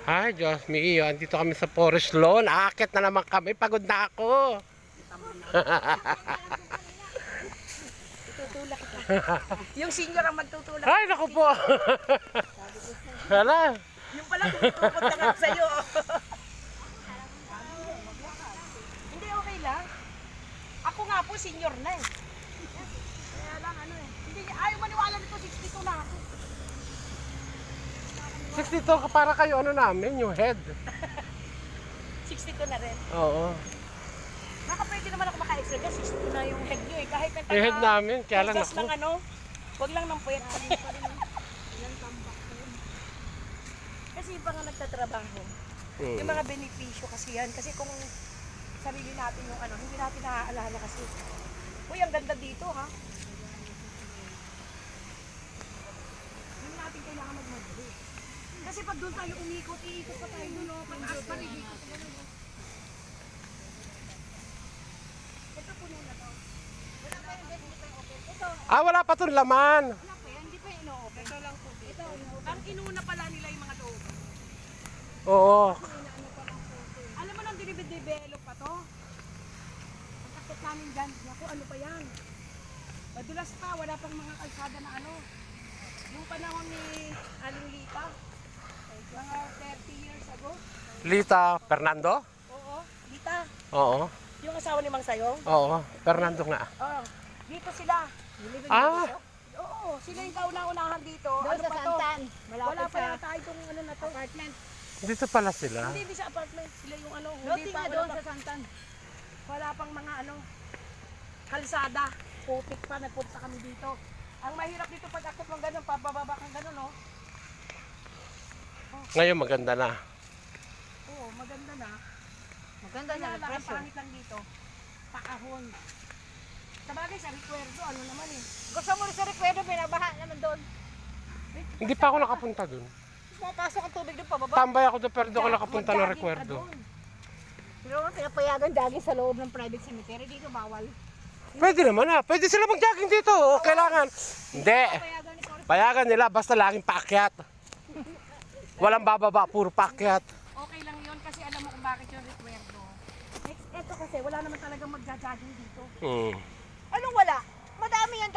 Ay, Diyos mio. Andito kami sa Forest Lawn. Aakit na naman kami. Pagod na ako. Tutulak kita. Yung senior ang magtutulak. Ay, naku po. Hala. Yung pala tutukot lang ako sa'yo. Hindi, okay lang. Ako nga po, senior na eh. Kaya lang ano eh. Hindi, ayaw maniwala nito, 62 na ako. 62 ka para kayo ano namin, yung head. 62 na rin. Oo. Baka pwede naman ako maka-exercise, 62 na yung head nyo eh. Kahit na Yung head namin, kaya lang Just ng ako. ano, wag lang ng puyat. Kasi pa nga nagtatrabaho. Yung mga benepisyo kasi yan. Kasi kung sarili natin yung ano, hindi natin naaalala kasi. Uy, ang ganda dito ha. Hindi natin kailangan magmadali. Kasi pag doon tayo umikot, iikot pa tayo doon, no? Pataas pa rin, ikot pa doon. Ito puno na to. Wala pa yung hindi pa yung open. Ito, Ah, wala pa itong laman. wala pa yan, hindi pa yung ino-open. Ito lang po. Ito, ang inuna pala nila yung mga loob. Oo. Alam mo nang dinibid-develop pa to? Pagkakit namin dyan, naku ano pa yan? Madulas pa, wala pang mga kalsada na ano. Yung panahon ni Aling Lita, mga 30 years ago. Lita Fernando? Oo, Lita. Oo. Yung asawa ni Mang Sayong. Oo. Fernando nga. Oo, dito sila. Ah, Oo, sila yung kauna-unahan dito. Doon Ano sa pa to? Santan. Wala Malapit pa sa yata itong ano na to. apartment. dito pala sila. Hindi sa apartment, sila yung ano. Hindi Hindi pa pa, doon sa Santan. wala pang mga ano, kalsada. Putik pa, nagpunta kami dito. Ang mahirap dito pag akit mo gano'n, pababa kang gano'n, no? Ngayon maganda na. Oo, maganda na. Maganda Kaya na lang, ang presyo. pangit lang dito, pakahon. Sabagay sa recuerdo, ano naman eh. Gusto mo rin sa rekwento, binabaha naman doon. Hindi pa ako nakapunta dun. Pumapasok ang tubig doon pababa. Tambay ako doon pero di ako nakapunta ng Mag-jogging ka rekwerdo. doon. Pero pinapayagan jogging sa loob ng private cemetery. Dito bawal. Pwede naman ah. Pwede sila mag-jogging dito. O, kailangan. Hindi. Payagan ni Forrest. Payagan nila basta laging paakyat. Walang bababa, puro paakyat. Okay lang yun kasi alam mo kung bakit yung recuerdo. Next, eto kasi wala naman talagang magja-jogging dito. Hmm. Anong wala? Madami yan